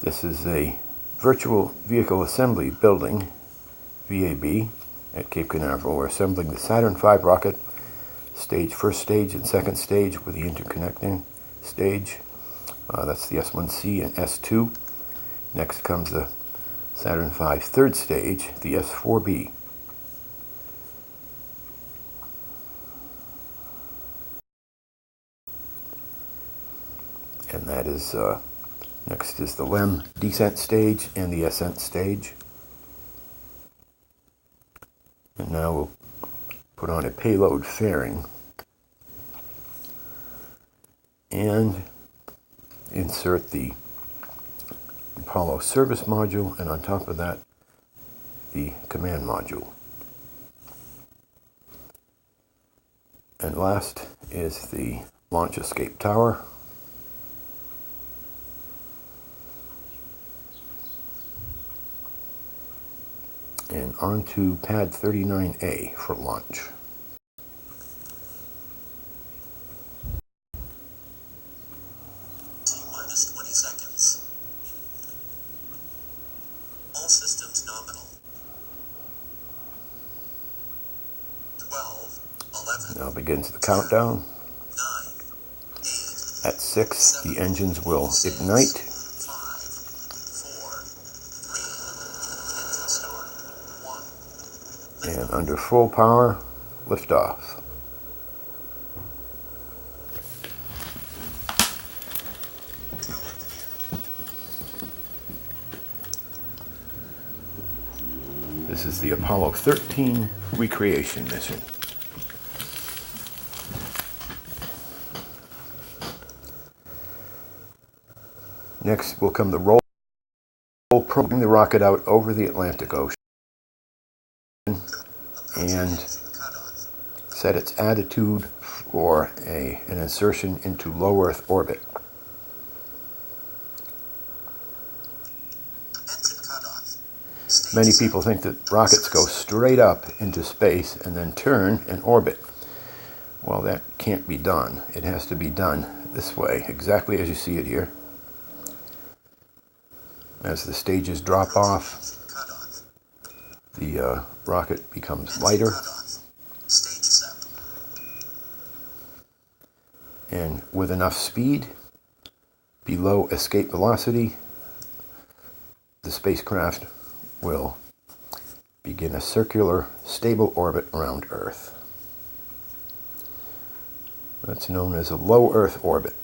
This is a virtual vehicle assembly building, VAB, at Cape Canaveral. We're assembling the Saturn V rocket, first stage and second stage with the interconnecting stage. That's the S1C and S2. Next comes the Saturn V third stage, the S4B. And that is, next is the LEM descent stage and the ascent stage. And now we'll put on a payload fairing and insert the Apollo service module, and on top of that, the command module. And last is the launch escape tower. And onto pad 39A for launch. T-minus 20 seconds. All systems nominal. 12, 11. Now begins the countdown. 9, 8. At 6, the engines will ignite. 5, 4, 3. And under full power, liftoff. This is the Apollo 13 recreation mission. Next will come the roll, probing the rocket out over the Atlantic Ocean and set its attitude for an insertion into low Earth orbit. Many people think that rockets go straight up into space and then turn and orbit. Well, that can't be done. It has to be done this way, exactly as you see it here. As the stages drop off, the rocket becomes lighter, and with enough speed, below escape velocity, the spacecraft will begin a circular, stable orbit around Earth. That's known as a low Earth orbit.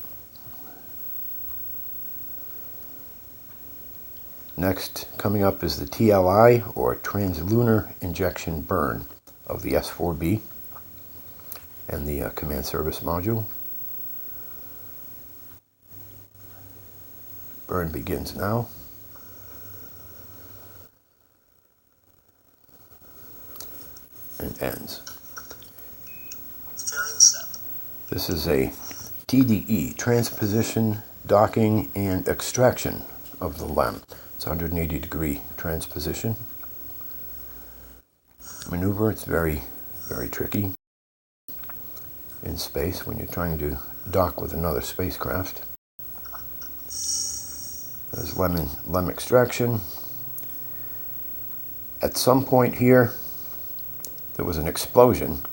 Next, coming up is the TLI, or translunar injection burn, of the S4B and the command service module. Burn begins now. And ends. This is a TDE, transposition, docking, and extraction of the LEM. It's 180 degree transposition maneuver. It's very, very tricky in space when you're trying to dock with another spacecraft. There's LEM extraction. At some point here, there was an explosion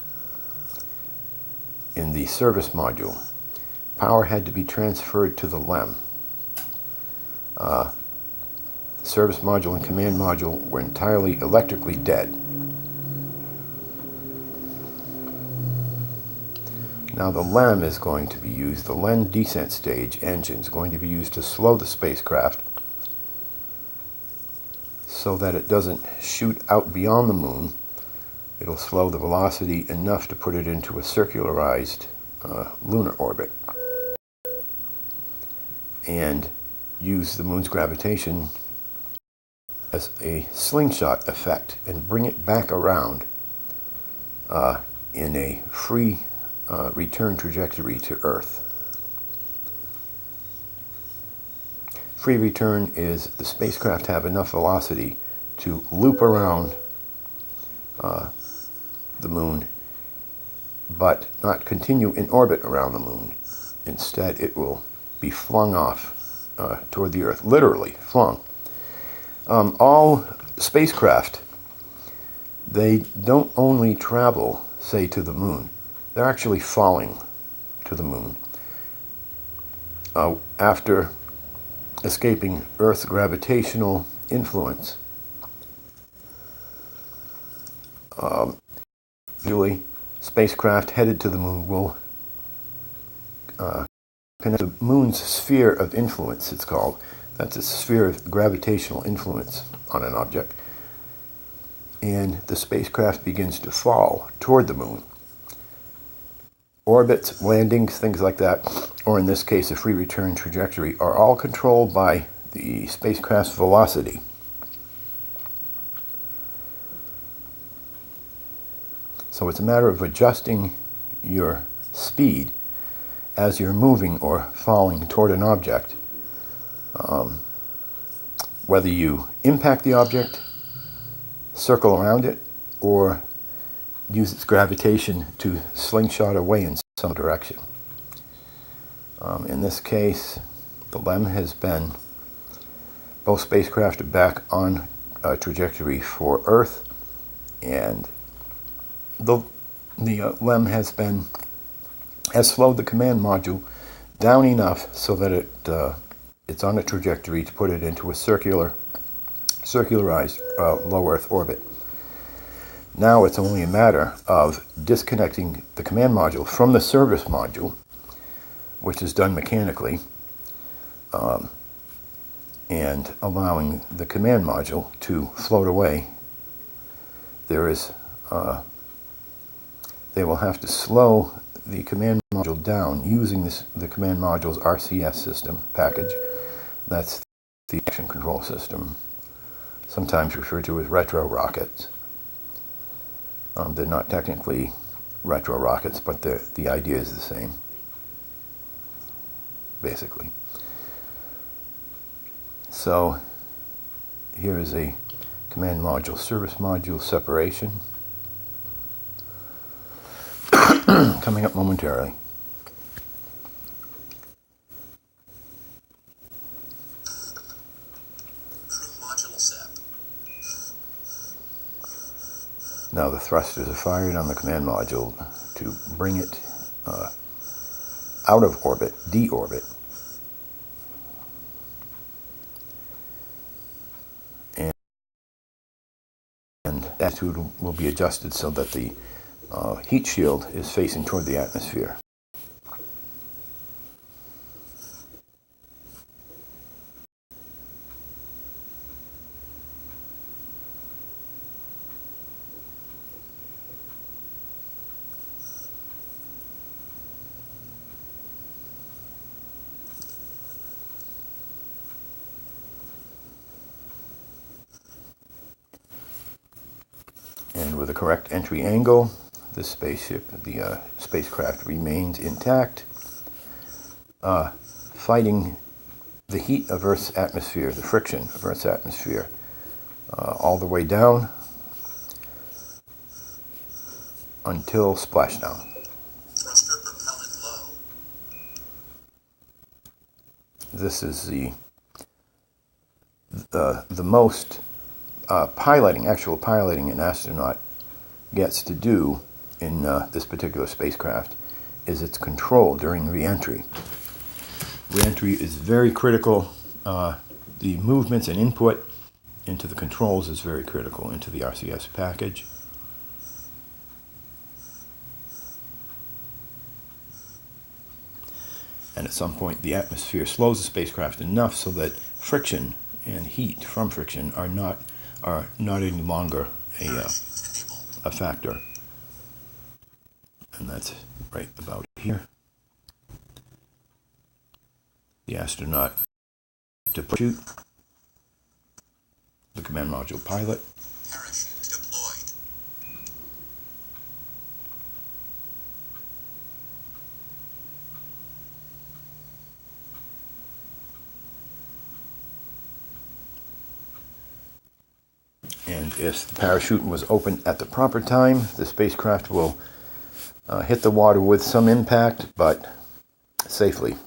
in the service module. Power had to be transferred to the LEM. The service module and command module were entirely electrically dead. Now the LEM is going to be used, the LEM descent stage engine is going to be used to slow the spacecraft so that it doesn't shoot out beyond the moon. It'll slow the velocity enough to put it into a circularized lunar orbit and use the moon's gravitation as a slingshot effect and bring it back around in a free return trajectory to Earth. Free return is the spacecraft have enough velocity to loop around the moon, but not continue in orbit around the moon. Instead, it will be flung off toward the Earth, literally flung. All spacecraft, they don't only travel, say, to the moon. They're actually falling to the moon after escaping Earth's gravitational influence. Usually, spacecraft headed to the moon will connect the moon's sphere of influence, it's called. That's a sphere of gravitational influence on an object. And the spacecraft begins to fall toward the moon. Orbits, landings, things like that, or in this case a free return trajectory, are all controlled by the spacecraft's velocity. So it's a matter of adjusting your speed as you're moving or falling toward an object. Whether you impact the object, circle around it, or use its gravitation to slingshot away in some direction. In this case, the LEM has been, both spacecraft are back on a trajectory for Earth, and the LEM has slowed the command module down enough so that it's on a trajectory to put it into a circularized low Earth orbit. Now it's only a matter of disconnecting the command module from the service module, which is done mechanically, and allowing the command module to float away. They will have to slow the command module down using the command module's RCS system package. That's the action control system, sometimes referred to as retro rockets. They're not technically retro rockets, but the idea is the same, basically. So here is a command module service module separation coming up momentarily. Module SEP. Now the thrusters are fired on the command module to bring it out of orbit, deorbit. And attitude will be adjusted so that the heat shield is facing toward the atmosphere. And with the correct entry angle, the spacecraft remains intact, fighting the heat of Earth's atmosphere, the friction of Earth's atmosphere, all the way down until splashdown. Thruster propellant low. This is the most actual piloting an astronaut gets to do in this particular spacecraft is its control during re-entry. Re-entry is very critical. The movements and input into the controls is very critical into the RCS package. And at some point the atmosphere slows the spacecraft enough so that friction and heat from friction are not any longer a factor. And that's right about here. The astronaut to parachute, the command module pilot. Parachute deployed. And if the parachute was opened at the proper time, the spacecraft will hit the water with some impact, but safely.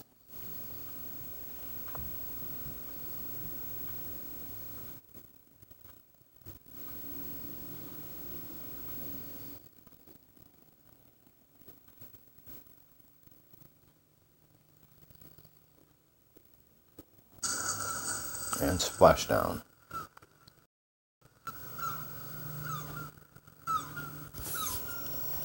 and splashdown.